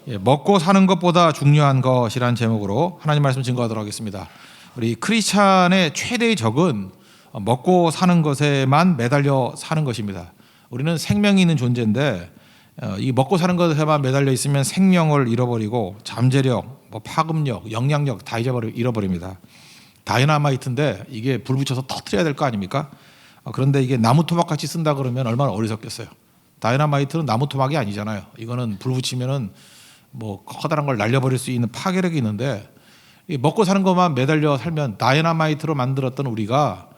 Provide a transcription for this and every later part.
먹고 사는 것보다 중요한 것이라는 제목으로 하나님 말씀 증거하도록 하겠습니다. 우리 크리스찬의 최대의 적은 먹고 사는 것에만 매달려 사는 것입니다. 우리는 생명이 있는 존재인데 이 먹고 사는 것에만 매달려 있으면 생명을 잃어버리고 잠재력, 파급력, 영향력 다 잃어버립니다. 다이너마이트인데 이게 불 붙여서 터뜨려야 될 거 아닙니까? 그런데 이게 나무 토막 같이 쓴다 그러면 얼마나 어리석겠어요. 다이너마이트는 나무 토막이 아니잖아요. 이거는 불 붙이면은 커다란 걸 날려버릴 수 있는 파괴력이 있는데 먹고 사는 것만 매달려 살면 다이너마이트로 만들었던 우리가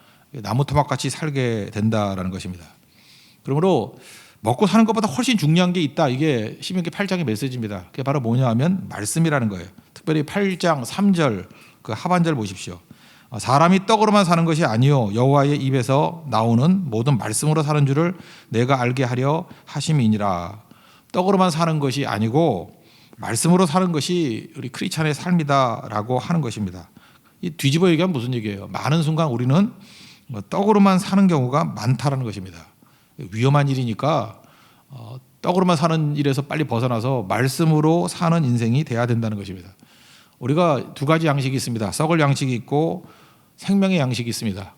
나무 토막 같이 살게 된다라는 것입니다. 그러므로 먹고 사는 것보다 훨씬 중요한 게 있다. 이게 시면기 8장의 메시지입니다. 그게 바로 뭐냐 하면 말씀이라는 거예요. 특별히 8장 3절 그 하반절 보십시오. 사람이 떡으로만 사는 것이 아니요 여호와의 입에서 나오는 모든 말씀으로 사는 줄을 내가 알게 하려 하심이니라. 떡으로만 사는 것이 아니고 말씀으로 사는 것이 우리 크리스찬의 삶이다라고 하는 것입니다. 이 뒤집어 얘기하면 무슨 얘기예요? 많은 순간 우리는 떡으로만 사는 경우가 많다라는 것입니다. 위험한 일이니까 떡으로만 사는 일에서 빨리 벗어나서 말씀으로 사는 인생이 돼야 된다는 것입니다. 우리가 두 가지 양식이 있습니다. 썩을 양식이 있고 생명의 양식이 있습니다.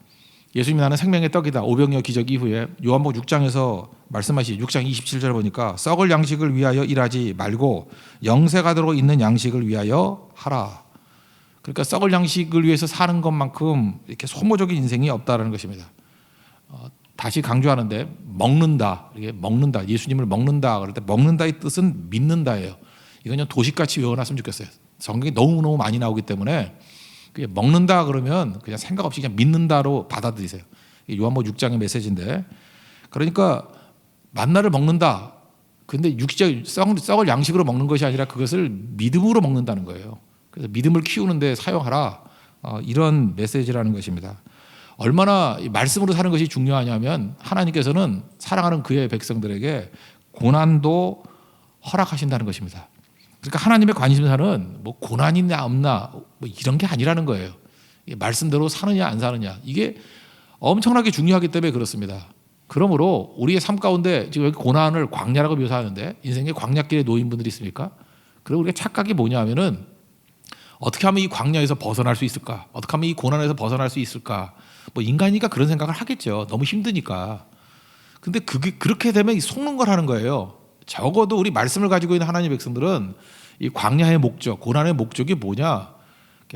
예수님이 나는 생명의 떡이다. 오병이어 기적 이후에 요한복음 6장에서 말씀하시 6장 27절 보니까 썩을 양식을 위하여 일하지 말고 영생하도록 있는 양식을 위하여 하라. 그러니까 썩을 양식을 위해서 사는 것만큼 이렇게 소모적인 인생이 없다라는 것입니다. 다시 강조하는데 먹는다. 이게 먹는다. 예수님을 먹는다. 그럴 때 먹는다의 뜻은 믿는다예요. 이건 그냥 도식같이 외워놨으면 좋겠어요. 성경이 너무너무 많이 나오기 때문에 먹는다 그러면 그냥 생각 없이 그냥 믿는다로 받아들이세요. 요한복음 6장의 메시지인데 그러니까 만나를 먹는다. 근데 썩을 양식으로 먹는 것이 아니라 그것을 믿음으로 먹는다는 거예요. 그래서 믿음을 키우는데 사용하라. 이런 메시지라는 것입니다. 얼마나 말씀으로 사는 것이 중요하냐면 하나님께서는 사랑하는 그의 백성들에게 고난도 허락하신다는 것입니다. 그러니까 하나님의 관심사는 고난이 있나 없나 이런 게 아니라는 거예요. 말씀대로 사느냐 안 사느냐 이게 엄청나게 중요하기 때문에 그렇습니다. 그러므로 우리의 삶 가운데 지금 여기 고난을 광야라고 묘사하는데 인생의 광야길에 놓인 분들이 있습니까? 그리고 우리가 착각이 뭐냐 하면은 어떻게 하면 이 광야에서 벗어날 수 있을까? 어떻게 하면 이 고난에서 벗어날 수 있을까? 인간이니까 그런 생각을 하겠죠. 너무 힘드니까. 근데 그렇게 되면 속는 걸 하는 거예요. 적어도 우리 말씀을 가지고 있는 하나님의 백성들은 이 광야의 목적, 고난의 목적이 뭐냐?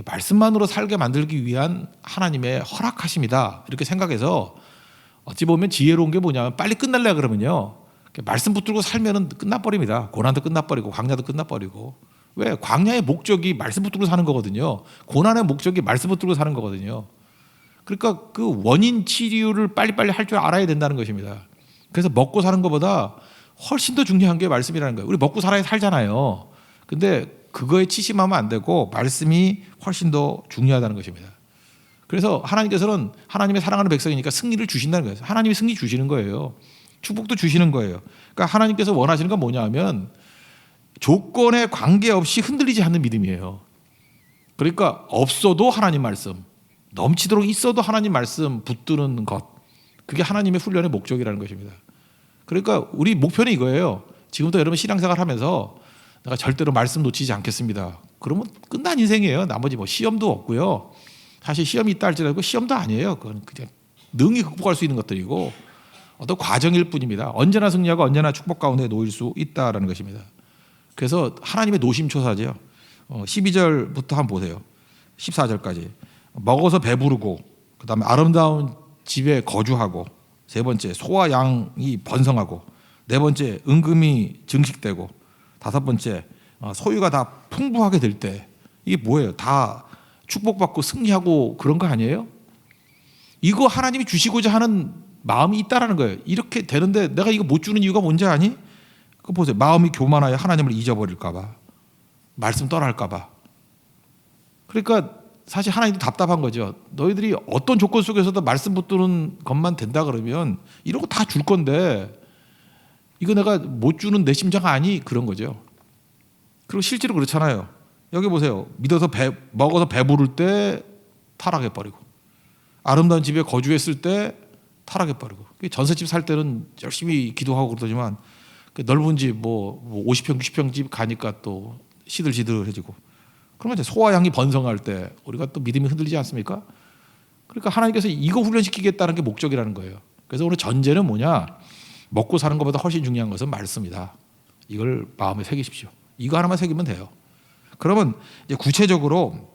말씀만으로 살게 만들기 위한 하나님의 허락하심이다. 이렇게 생각해서 어찌 보면 지혜로운 게 뭐냐면 빨리 끝날래 그러면요. 말씀 붙들고 살면은 끝나버립니다. 고난도 끝나버리고 광야도 끝나버리고. 왜? 광야의 목적이 말씀 붙들고 사는 거거든요. 고난의 목적이 말씀 붙들고 사는 거거든요. 그러니까 그 원인 치료를 빨리빨리 할 줄 알아야 된다는 것입니다. 그래서 먹고 사는 것보다 훨씬 더 중요한 게 말씀이라는 거예요. 우리 먹고 살아야 살잖아요. 근데 그거에 치심하면 안 되고 말씀이 훨씬 더 중요하다는 것입니다. 그래서 하나님께서는 하나님의 사랑하는 백성이니까 승리를 주신다는 거예요. 하나님이 승리 주시는 거예요. 축복도 주시는 거예요. 그러니까 하나님께서 원하시는 건 뭐냐 하면 조건에 관계없이 흔들리지 않는 믿음이에요. 그러니까 없어도 하나님 말씀, 넘치도록 있어도 하나님 말씀 붙드는 것, 그게 하나님의 훈련의 목적이라는 것입니다. 그러니까 우리 목표는 이거예요. 지금부터 여러분 신앙생활 하면서 내가 절대로 말씀 놓치지 않겠습니다. 그러면 끝난 인생이에요. 나머지 시험도 없고요. 사실 시험이 있다 할지라도 시험도 아니에요. 그건 그냥 능히 극복할 수 있는 것들이고 어떤 과정일 뿐입니다. 언제나 승리하고 언제나 축복 가운데 놓일 수 있다라는 것입니다. 그래서 하나님의 노심초사죠. 12절부터 한번 보세요. 14절까지. 먹어서 배부르고 그다음에 아름다운 집에 거주하고 세 번째 소와 양이 번성하고 네 번째 은금이 증식되고 다섯 번째 소유가 다 풍부하게 될 때 이게 뭐예요? 다 축복받고 승리하고 그런 거 아니에요? 이거 하나님이 주시고자 하는 마음이 있다라는 거예요. 이렇게 되는데 내가 이거 못 주는 이유가 뭔지 아니? 그거 보세요. 마음이 교만하여 하나님을 잊어버릴까 봐. 말씀 떠날까 봐. 그러니까 사실 하나님도 답답한 거죠. 너희들이 어떤 조건 속에서도 말씀 붙드는 것만 된다 그러면 이런 거 다 줄 건데 이거 내가 못 주는 내 심정 아니? 그런 거죠. 그리고 실제로 그렇잖아요. 여기 보세요. 먹어서 배부를 때 타락해버리고 아름다운 집에 거주했을 때 타락해버리고 전셋집 살 때는 열심히 기도하고 그러더니만 넓은 집 뭐 50평, 60평 집 가니까 또 시들시들해지고. 그러면 이제 소화 향이 번성할 때 우리가 또 믿음이 흔들리지 않습니까? 그러니까 하나님께서 이거 훈련시키겠다는 게 목적이라는 거예요. 그래서 오늘 전제는 뭐냐? 먹고 사는 것보다 훨씬 중요한 것은 말씀이다. 이걸 마음에 새기십시오. 이거 하나만 새기면 돼요. 그러면 이제 구체적으로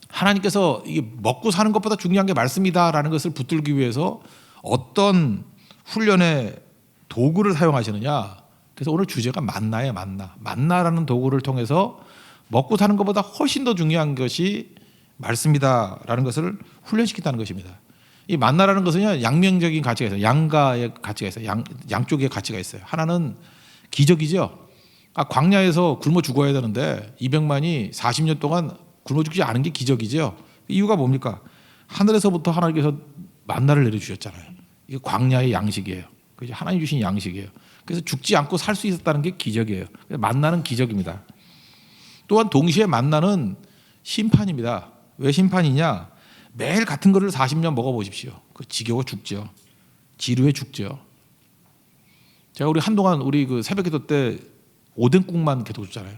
하나님께서 이게 먹고 사는 것보다 중요한 게 말씀이다라는 것을 붙들기 위해서 어떤 훈련의 도구를 사용하시느냐. 그래서 오늘 주제가 만나예요. 만나라는 도구를 통해서 먹고 사는 것보다 훨씬 더 중요한 것이 말씀이다라는 것을 훈련시킨다는 것입니다. 이 만나라는 것은요, 양면적인 가치가 있어요. 양가의 가치가 있어요. 양쪽의 가치가 있어요. 하나는 기적이죠. 광야에서 굶어 죽어야 되는데 200만이 40년 동안 굶어 죽지 않은 게 기적이죠. 이유가 뭡니까? 하늘에서부터 하나님께서 만나를 내려주셨잖아요. 이게 광야의 양식이에요. 그죠? 하나님 주신 양식이에요. 그래서 죽지 않고 살 수 있었다는 게 기적이에요. 만나는 기적입니다. 또한 동시에 만나는 심판입니다. 왜 심판이냐? 매일 같은 거를 40년 먹어보십시오. 그 지겨워 죽죠. 지루해 죽죠. 제가 우리 한동안 우리 그 새벽기도 때 오뎅국만 계속 줬잖아요.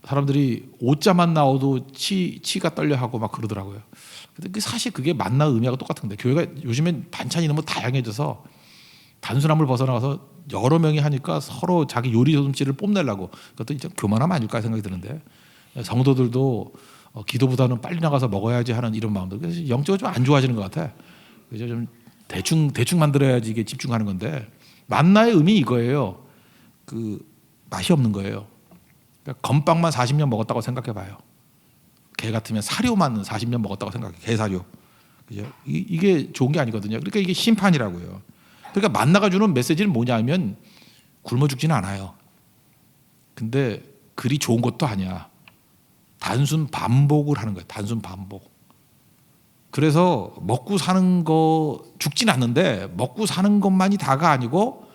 사람들이 오자만 나와도 치가 떨려하고 막 그러더라고요. 근데 사실 그게 만나 의미하고 똑같은데 교회가 요즘엔 반찬이 너무 다양해져서 단순함을 벗어나가서 여러 명이 하니까 서로 자기 요리 솜씨를 뽐내려고 그것도 이제 교만하면 아닐까 생각이 드는데 성도들도 기도보다는 빨리 나가서 먹어야지 하는 이런 마음들. 그래서 영적으로 좀 안 좋아지는 것 같아. 그래서 좀 대충 만들어야지 이게 집중하는 건데 만나의 의미 이거예요. 그 맛이 없는 거예요. 그러니까 건빵만 40년 먹었다고 생각해봐요. 개 같으면 사료만 40년 먹었다고 생각해. 개사료. 그죠? 이게 좋은 게 아니거든요. 그러니까 이게 심판이라고요. 그러니까 만나가 주는 메시지는 뭐냐면 굶어 죽지는 않아요. 근데 그리 좋은 것도 아니야. 단순 반복을 하는 거예요. 단순 반복. 그래서 먹고 사는 거 죽진 않는데 먹고 사는 것만이 다가 아니고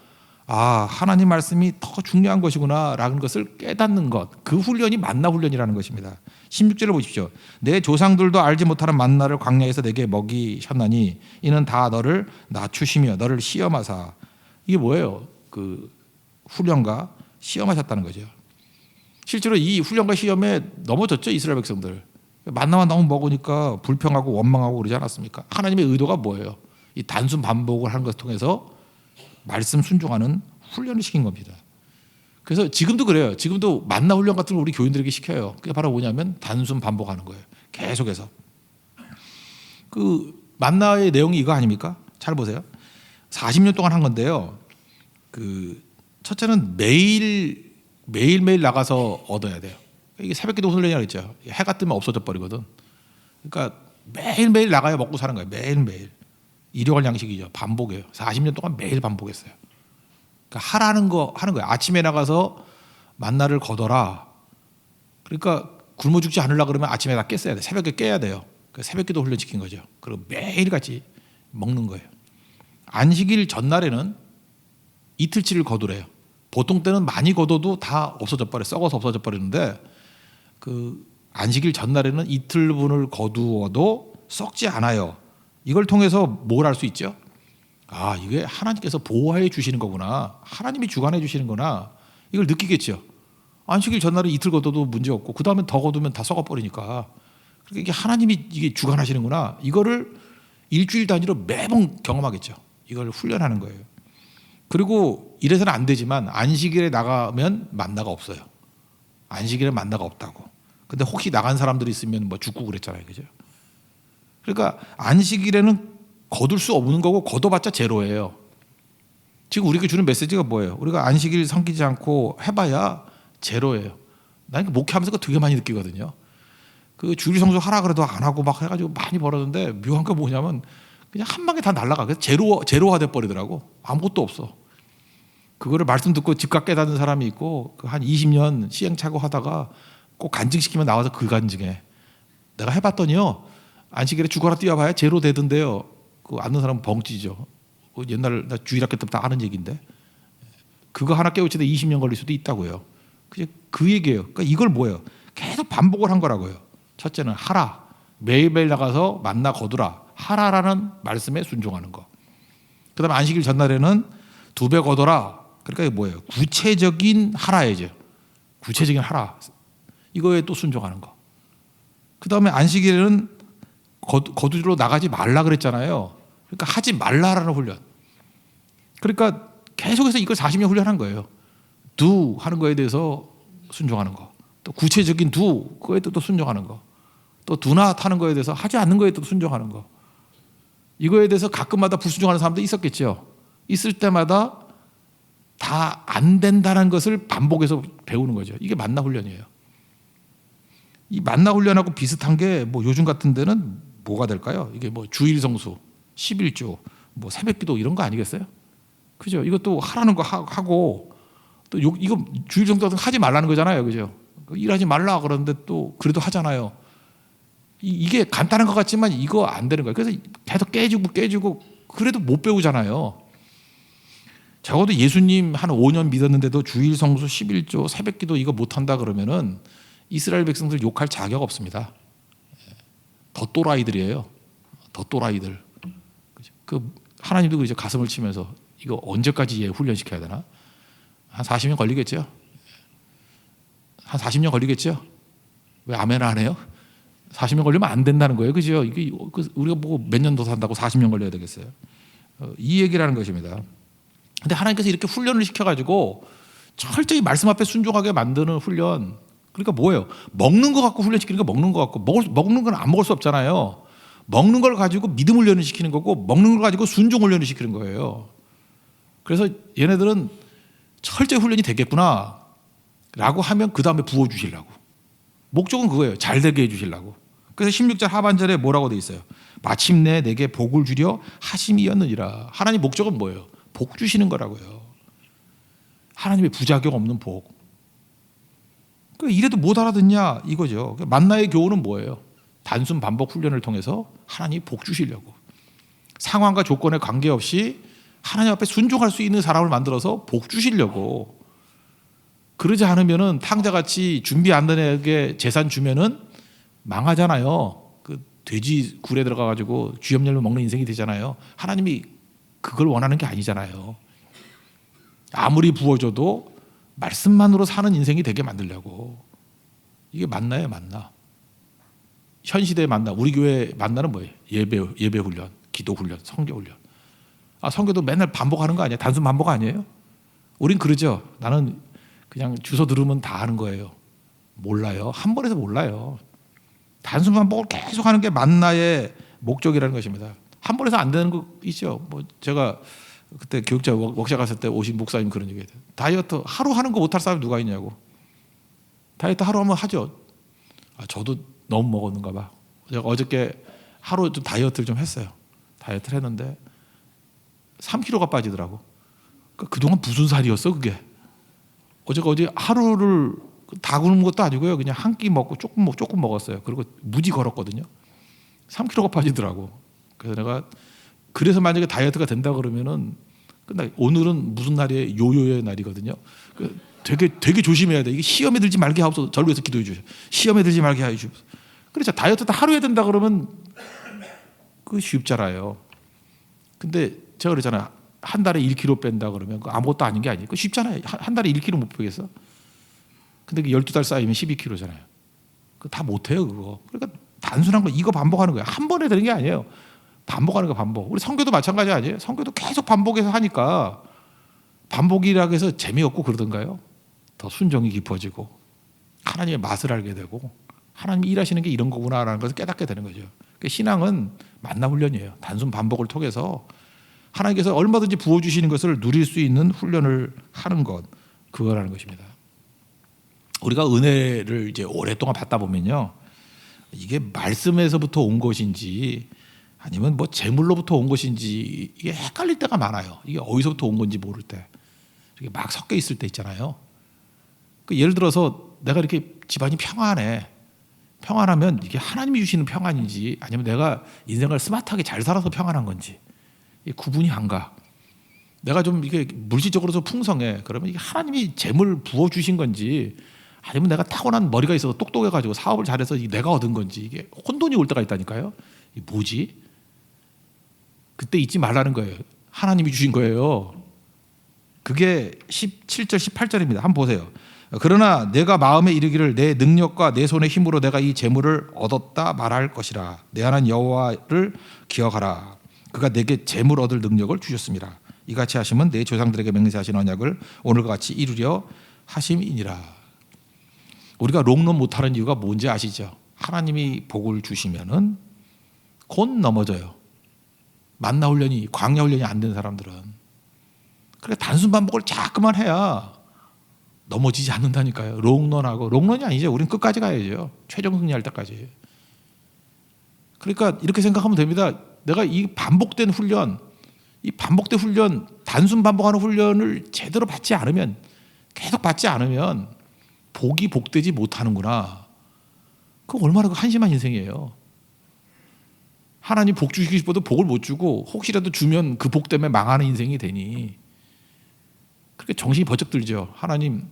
하나님 말씀이 더 중요한 것이구나라는 것을 깨닫는 것. 그 훈련이 만나 훈련이라는 것입니다. 16절을 보십시오. 내 조상들도 알지 못하는 만나를 광야에서 내게 먹이셨나니 이는 다 너를 낮추시며 너를 시험하사. 이게 뭐예요? 그 훈련과 시험하셨다는 거죠. 실제로 이 훈련과 시험에 넘어졌죠. 이스라엘 백성들. 만나만 너무 먹으니까 불평하고 원망하고 그러지 않았습니까? 하나님의 의도가 뭐예요? 이 단순 반복을 하는 것을 통해서 말씀 순종하는 훈련을 시킨 겁니다. 그래서 지금도 그래요. 지금도 만나 훈련 같은 걸 우리 교인들에게 시켜요. 그게 바로 뭐냐면 단순 반복하는 거예요. 계속해서. 그 만나의 내용이 이거 아닙니까? 잘 보세요. 40년 동안 한 건데요. 그 첫째는 매일매일 나가서 얻어야 돼요. 이게 새벽기도 훈련이라고 했죠. 해가 뜨면 없어져 버리거든. 그러니까 매일매일 나가야 먹고 사는 거예요. 매일매일. 일용할 양식이죠. 반복이에요. 40년 동안 매일 반복했어요. 그러니까 하라는 거 하는 거예요. 아침에 나가서 만나를 거둬라. 그러니까 굶어 죽지 않으려고 그러면 아침에 다 깼어야 돼. 새벽에 깨야 돼요. 새벽기도 훈련시킨 거죠. 그리고 매일같이 먹는 거예요. 안식일 전날에는 이틀치를 거두래요. 보통 때는 많이 거둬도 다 없어져 버려. 썩어서 없어져 버리는데 그 안식일 전날에는 이틀분을 거두어도 썩지 않아요. 이걸 통해서 뭘 알 수 있죠? 이게 하나님께서 보호해 주시는 거구나. 하나님이 주관해 주시는 거나 이걸 느끼겠죠. 안식일 전날에 이틀 거둬도 문제 없고 그 다음에 더 거두면 다 썩어버리니까. 그러니까 이게 하나님이 이게 주관하시는구나. 이거를 일주일 단위로 매번 경험하겠죠. 이걸 훈련하는 거예요. 그리고 이래서는 안 되지만 안식일에 나가면 만나가 없어요. 안식일에 만나가 없다고. 근데 혹시 나간 사람들이 있으면 뭐 죽고 그랬잖아요. 그죠? 그러니까 안식일에는 거둘 수 없는 거고 거둬봤자 제로예요. 지금 우리에게 주는 메시지가 뭐예요? 우리가 안식일 섬기지 않고 해봐야 제로예요. 난 목회하면서 그거 되게 많이 느끼거든요. 그 주일 성수 하라 그래도 안 하고 막 해가지고 많이 벌었는데 묘한 거 뭐냐면 그냥 한 방에 다 날아가. 그래서 제로화돼 버리더라고. 아무것도 없어. 그거를 말씀 듣고 즉각 깨닫는 사람이 있고 그 한 20년 시행착오 하다가 꼭 간증시키면 나와서 그 간증해. 내가 해봤더니요. 안식일에 죽어라 뛰어봐야 제로 되던데요. 그 아는 사람은 벙찌죠. 옛날 나 주일학교 때부터 아는 얘기인데 그거 하나 깨우치다 20년 걸릴 수도 있다고요. 그 얘기예요. 그러니까 이걸 뭐예요? 계속 반복을 한 거라고요. 첫째는 하라. 매일매일 나가서 만나 거두라. 하라라는 말씀에 순종하는 거. 그 다음에 안식일 전날에는 2배 거둬라. 그러니까 이게 뭐예요? 구체적인 하라예죠. 구체적인 하라. 이거에 또 순종하는 거. 그 다음에 안식일에는 거두로 나가지 말라 그랬잖아요. 그러니까 하지 말라라는 훈련. 그러니까 계속해서 이걸 40년 훈련한 거예요. do 하는 거에 대해서 순종하는 거. 또 구체적인 do 그거에 또 순종하는 거. 또 do not 하는 거에 대해서 하지 않는 거에 또 순종하는 거. 이거에 대해서 가끔마다 불순종하는 사람도 있었겠죠. 있을 때마다 다 안 된다는 것을 반복해서 배우는 거죠. 이게 만나 훈련이에요. 이 만나 훈련하고 비슷한 게 뭐 요즘 같은 데는 뭐가 될까요? 이게 뭐 주일 성수, 11조, 뭐 새벽기도 이런 거 아니겠어요? 그죠? 이것도 하라는 거 하고 또 이거 주일 성수 하지 말라는 거잖아요. 그죠? 일하지 말라 그러는데 또 그래도 하잖아요. 이게 간단한 것 같지만 이거 안 되는 거예요. 그래서 계속 깨지고 그래도 못 배우잖아요. 적어도 예수님 한 5년 믿었는데도 주일 성수 11조 새벽기도 이거 못한다 그러면은 이스라엘 백성들 욕할 자격 없습니다. 더 또라이들이에요. 더 또라이들. 그 하나님도 이제 가슴을 치면서 이거 언제까지 얘 훈련시켜야 되나? 한 40년 걸리겠죠? 한 40년 걸리겠죠? 왜 아멘 안 해요? 40년 걸리면 안 된다는 거예요. 그죠? 이게 우리가 뭐 몇 년 더 산다고 40년 걸려야 되겠어요? 이 얘기라는 것입니다. 근데 하나님께서 이렇게 훈련을 시켜가지고 철저히 말씀 앞에 순종하게 만드는 훈련. 그러니까 뭐예요? 먹는 거 갖고 훈련시키는 거 먹는 거 갖고 먹는 건 안 먹을 수 없잖아요. 먹는 걸 가지고 믿음 훈련을 시키는 거고 먹는 걸 가지고 순종 훈련을 시키는 거예요. 그래서 얘네들은 철저히 훈련이 되겠구나 라고 하면 그 다음에 부어주시려고. 목적은 그거예요. 잘 되게 해주시려고. 그래서 16절 하반절에 뭐라고 돼 있어요? 마침내 내게 복을 주려 하심이었느니라. 하나님 목적은 뭐예요? 복 주시는 거라고요. 하나님의 부작용 없는 복. 이래도 못 알아듣냐 이거죠. 만나의 교훈은 뭐예요? 단순 반복 훈련을 통해서 하나님이 복 주시려고. 상황과 조건에 관계없이 하나님 앞에 순종할 수 있는 사람을 만들어서 복 주시려고. 그러지 않으면은 탕자같이 준비 안 된 애에게 재산 주면은 망하잖아요. 그 돼지 굴에 들어가가지고 쥐염열매 먹는 인생이 되잖아요. 하나님이 그걸 원하는 게 아니잖아요. 아무리 부어줘도 말씀만으로 사는 인생이 되게 만들려고. 이게 만나예요, 만나. 현 시대의 만나, 우리 교회 만나는 뭐예요? 예배 훈련, 기도 훈련, 성교 훈련. 성교도 맨날 반복하는 거 아니에요? 단순 반복 아니에요? 우린 그러죠. 나는 그냥 주소 들으면 다 하는 거예요. 몰라요. 한 번에서 몰라요. 단순 반복을 계속 하는 게 만나의 목적이라는 것입니다. 한 번에서 안 되는 거 있죠. 뭐 제가 그때 교육자 워크숍 갔을 때 오신 목사님 그런 얘기해요. 다이어트 하루 하는 거 못할 사람이 누가 있냐고. 다이어트 하루 하면 하죠. 저도 너무 먹었는가 봐. 제가 어저께 하루 좀 다이어트를 좀 했어요. 다이어트를 했는데 3kg가 빠지더라고. 그동안 무슨 살이었어 그게. 어제 하루를 다 굶은 것도 아니고요. 그냥 한 끼 먹고 조금 먹었어요. 그리고 무지 걸었거든요. 3kg가 빠지더라고. 그래서 내가 그래서 만약에 다이어트가 된다 그러면은 오늘은 무슨 날이에요? 요요의 날이거든요. 되게 조심해야 돼. 이게 시험에 들지 말게 하옵소서. 저를 위해서 기도해 주세요. 시험에 들지 말게 하여 주옵소서. 그렇죠. 다이어트 다 하루에 된다 그러면 그 쉽잖아요. 근데 제가 그러잖아요. 한 달에 1kg 뺀다 그러면 아무것도 아닌 게 아니에요. 쉽잖아요. 한 달에 1kg 못 빼겠어? 근데 12달 쌓이면 12kg잖아요. 다 못해요 그거. 그러니까 단순한 거 이거 반복하는 거예요. 한 번에 되는 게 아니에요. 반복하는 거 반복. 우리 성교도 마찬가지 아니에요? 성교도 계속 반복해서 하니까 반복이라고 해서 재미없고 그러던가요? 더 순종이 깊어지고 하나님의 맛을 알게 되고 하나님이 일하시는 게 이런 거구나라는 것을 깨닫게 되는 거죠. 그러니까 신앙은 만나 훈련이에요. 단순 반복을 통해서 하나님께서 얼마든지 부어주시는 것을 누릴 수 있는 훈련을 하는 것, 그거라는 것입니다. 우리가 은혜를 이제 오랫동안 받다 보면요, 이게 말씀에서부터 온 것인지 아니면 뭐 재물로부터 온 것인지 이게 헷갈릴 때가 많아요. 이게 어디서부터 온 건지 모를 때, 이게 막 섞여 있을 때 있잖아요. 예를 들어서 내가 이렇게 집안이 평안하면 이게 하나님이 주시는 평안인지 아니면 내가 인생을 스마트하게 잘 살아서 평안한 건지 구분이 안 가. 내가 좀 이게 물질적으로서 풍성해. 그러면 이게 하나님이 재물 부어 주신 건지 아니면 내가 타고난 머리가 있어서 똑똑해가지고 사업을 잘해서 내가 얻은 건지 이게 혼돈이 올 때가 있다니까요. 이게 뭐지? 그때 잊지 말라는 거예요. 하나님이 주신 거예요. 그게 17절 18절입니다. 한번 보세요. 그러나 내가 마음에 이르기를 내 능력과 내 손의 힘으로 내가 이 재물을 얻었다 말할 것이라. 내 하나님 여호와를 기억하라. 그가 내게 재물 얻을 능력을 주셨습니다. 이같이 하시면 내 조상들에게 맹세하신 언약을 오늘과 같이 이루려 하심이니라. 우리가 롱런 못하는 이유가 뭔지 아시죠? 하나님이 복을 주시면은 곧 넘어져요. 만나 훈련이, 광야 훈련이 안 된 사람들은. 그러니까 단순 반복을 자꾸만 해야 넘어지지 않는다니까요. 롱런하고, 롱런이 아니죠. 우리는 끝까지 가야죠. 최종 승리할 때까지. 그러니까 이렇게 생각하면 됩니다. 내가 이 반복된 훈련, 이 반복된 훈련, 단순 반복하는 훈련을 제대로 받지 않으면, 계속 받지 않으면 복이 복되지 못하는구나. 그거 얼마나 한심한 인생이에요. 하나님 복 주시고 싶어도 복을 못 주고 혹시라도 주면 그 복 때문에 망하는 인생이 되니 그렇게 정신이 번쩍 들죠. 하나님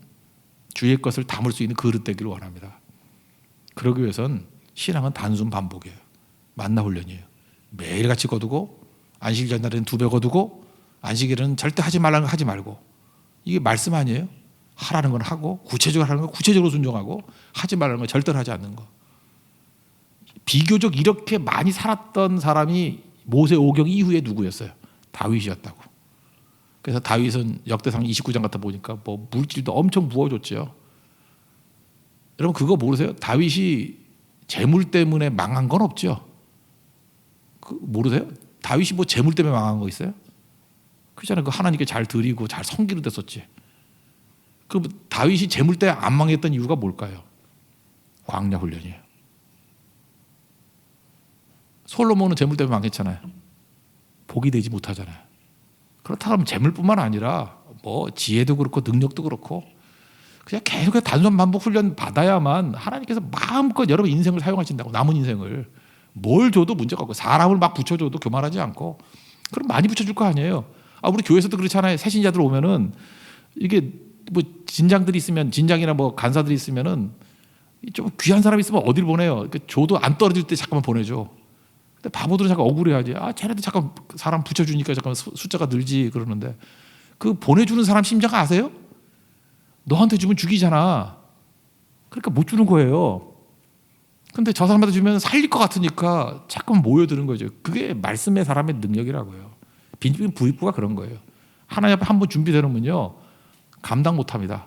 주의 것을 담을 수 있는 그릇 되기를 원합니다. 그러기 위해선 신앙은 단순 반복이에요. 만나 훈련이에요. 매일같이 거두고 안식 전날에는 2배 거두고 안식일은 절대 하지 말라는 거 하지 말고. 이게 말씀 아니에요? 하라는 건 하고 구체적으로 하는 건 구체적으로 순종하고 하지 말라는 건 절대로 하지 않는 거. 비교적 이렇게 많이 살았던 사람이 모세 오경 이후에 누구였어요? 다윗이었다고. 그래서 다윗은 역대상 29장 같아 보니까 뭐 물질도 엄청 부어줬죠. 여러분 그거 모르세요? 다윗이 재물 때문에 망한 건 없죠. 그 모르세요? 다윗이 뭐 재물 때문에 망한 거 있어요? 그렇잖아요. 그 하나님께 잘 드리고 잘 섬기는 됐었지. 그럼 다윗이 재물 때문에 안 망했던 이유가 뭘까요? 광야 훈련이에요. 솔로몬은 재물 때문에 망했잖아요. 복이 되지 못하잖아요. 그렇다면 재물뿐만 아니라 뭐 지혜도 그렇고 능력도 그렇고 그냥 계속 단순 반복 훈련 받아야만 하나님께서 마음껏 여러분 인생을 사용하신다고. 남은 인생을 뭘 줘도 문제가 없고 사람을 막 붙여줘도 교만하지 않고 그럼 많이 붙여줄 거 아니에요. 우리 교회에서도 그렇잖아요. 새신자들 오면은 이게 뭐 진장들이 있으면 진장이나 뭐 간사들이 있으면은 좀 귀한 사람이 있으면 어디를 보내요. 줘도 안 떨어질 때 잠깐만 보내줘. 근데 바보들은 잠깐 억울해하지. 쟤네도 잠깐 사람 붙여주니까 잠깐 숫자가 늘지 그러는데 그 보내주는 사람 심정 아세요? 너한테 주면 죽이잖아. 그러니까 못 주는 거예요. 근데 저 사람한테 주면 살릴 것 같으니까 자꾸 모여드는 거죠. 그게 말씀의 사람의 능력이라고요. 빈집인 부익부가 그런 거예요. 하나님 앞에 한번 준비되면요 감당 못합니다.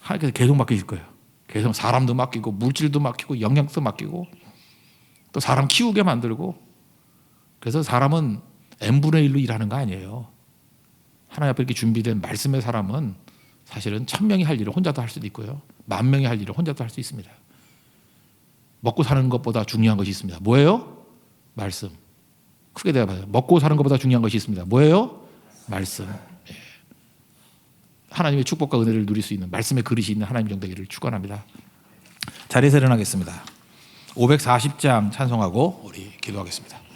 하나님께서 계속 맡기실 거예요. 계속 사람도 맡기고 물질도 맡기고 영양도 맡기고 또 사람 키우게 만들고. 그래서 사람은 n분의 1로 일하는 거 아니에요. 하나님 앞에 이렇게 준비된 말씀의 사람은 사실은 1000명이 할 일을 혼자도 할 수도 있고요. 10,000명이 할 일을 혼자도 할 수 있습니다. 먹고 사는 것보다 중요한 것이 있습니다. 뭐예요? 말씀. 크게 대답해요. 먹고 사는 것보다 중요한 것이 있습니다. 뭐예요? 말씀. 예. 하나님의 축복과 은혜를 누릴 수 있는 말씀의 그릇이 있는 하나님 정되기를 축원합니다. 자리에서 일어나겠습니다. 540장 찬송하고 우리 기도하겠습니다.